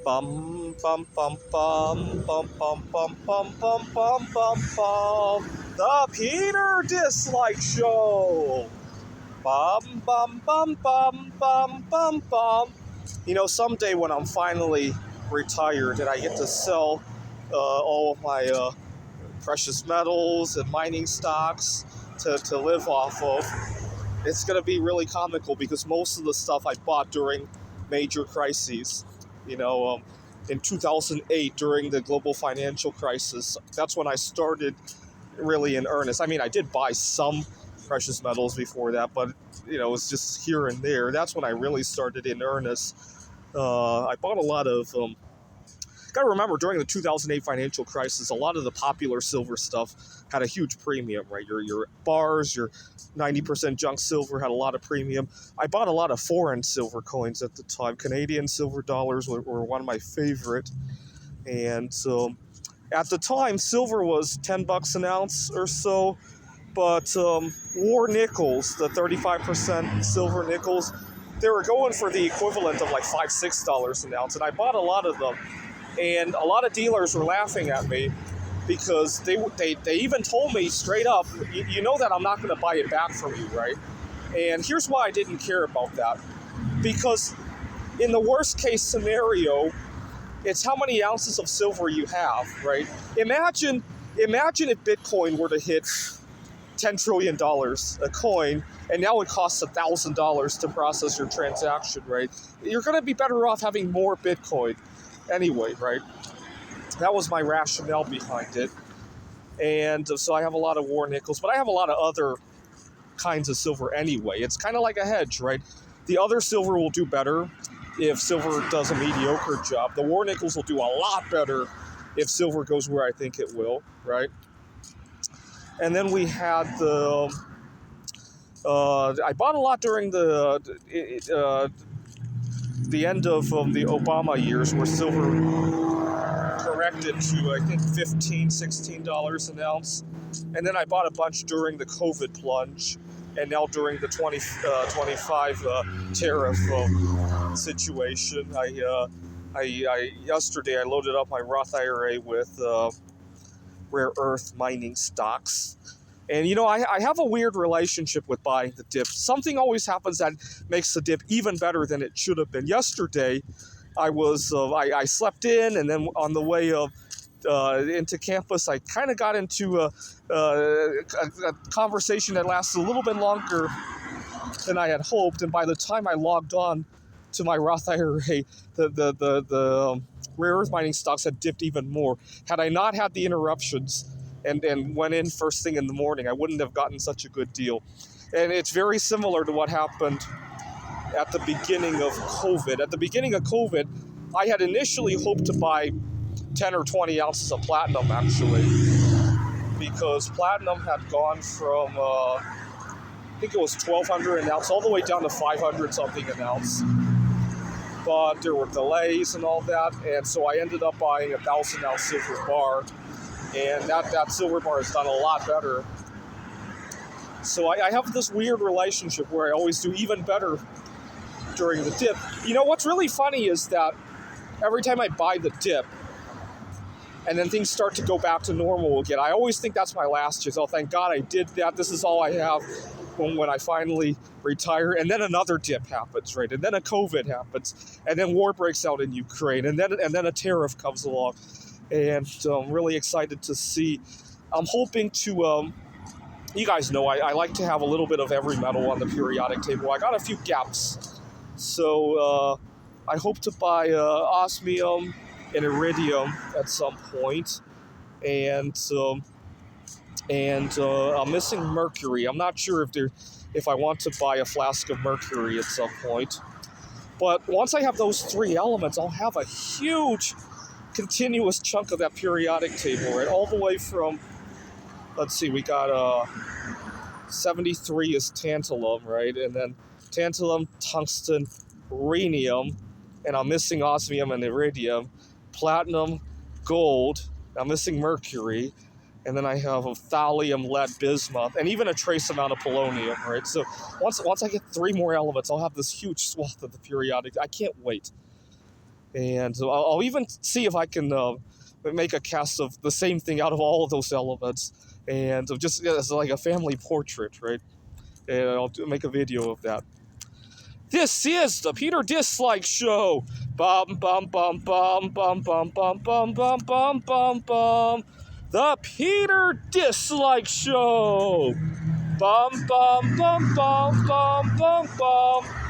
Bum bum bum bum bum bum bum bum bum bum bum bum. The Peter Dislike Show. Bum bum bum bum bum bum bum. You know, someday when I'm finally retired and I get to sell all of my precious metals and mining stocks to live off of, it's going to be really comical because most of the stuff I bought during major crises, you know, in 2008 during the global financial crisis, that's when I started really in earnest. I mean, I did buy some precious metals before that, but, you know, it was just here and there. That's when I really started in earnest. I bought a lot of got to remember, during the 2008 financial crisis, a lot of the popular silver stuff had a huge premium, right? Your bars, your 90% junk silver had a lot of premium. I bought a lot of foreign silver coins at the time. Canadian silver dollars were one of my favorite. And at the time, silver was $10 an ounce or so. But war nickels, the 35% silver nickels, they were going for the equivalent of like $5, $6 an ounce. And I bought a lot of them. And a lot of dealers were laughing at me because they even told me straight up, you know that I'm not going to buy it back from you, right? And here's why I didn't care about that. Because in the worst case scenario, it's how many ounces of silver you have, right? Imagine if Bitcoin were to hit $10 trillion a coin, and now it costs $1,000 to process your transaction, right? You're going to be better off having more Bitcoin. Anyway, right? That was my rationale behind it. And so I have a lot of war nickels, but I have a lot of other kinds of silver anyway. It's kind of like a hedge, right? The other silver will do better if silver does a mediocre job. The war nickels will do a lot better if silver goes where I think it will, right? And then we had I bought a lot during the end of the Obama years, where silver corrected to, I think, $15, $16 an ounce. And then I bought a bunch during the COVID plunge, and now during the 25 tariff situation. Yesterday I loaded up my Roth IRA with rare earth mining stocks. And, you know, I have a weird relationship with buying the dip. Something always happens that makes the dip even better than it should have been. Yesterday, I slept in, and then on the way into campus, I kind of got into a conversation that lasted a little bit longer than I had hoped. And by the time I logged on to my Roth IRA, the rare earth mining stocks had dipped even more. Had I not had the interruptions and went in first thing in the morning, I wouldn't have gotten such a good deal. And it's very similar to what happened at the beginning of COVID. At the beginning of COVID, I had initially hoped to buy 10 or 20 ounces of platinum, actually, because platinum had gone from, I think it was $1,200 an ounce, all the way down to $500 something an ounce. But there were delays and all that, and so I ended up buying a 1,000-ounce silver bar. And that silver bar has done a lot better. So I have this weird relationship where I always do even better during the dip. You know, what's really funny is that every time I buy the dip, and then things start to go back to normal again, I always think that's my last chance. Oh, thank God I did that. This is all I have when I finally retire. And then another dip happens, right? And then a COVID happens. And then war breaks out in Ukraine. And then a tariff comes along. And I'm really excited to see. I'm hoping to, you guys know, I like to have a little bit of every metal on the periodic table. I got a few gaps. So I hope to buy osmium and iridium at some point. And I'm missing mercury. I'm not sure if I want to buy a flask of mercury at some point. But once I have those three elements, I'll have a huge continuous chunk of that periodic table, right? All the way from, let's see, we got 73 is tantalum, right? And then tantalum, tungsten, rhenium, and I'm missing osmium and iridium, platinum, gold, I'm missing mercury, and then I have a thallium, lead, bismuth, and even a trace amount of polonium, right? So once I get three more elements, I'll have this huge swath of the periodic. I can't wait. And so I'll even see if I can make a cast of the same thing out of all of those elements, and just as like a family portrait, right? And I'll make a video of that. This is the Peter Dislike Show. Bum bum bum bum bum bum bum bum bum bum bum bum. The Peter Dislike Show. Bum bum bum bum bum bum bum.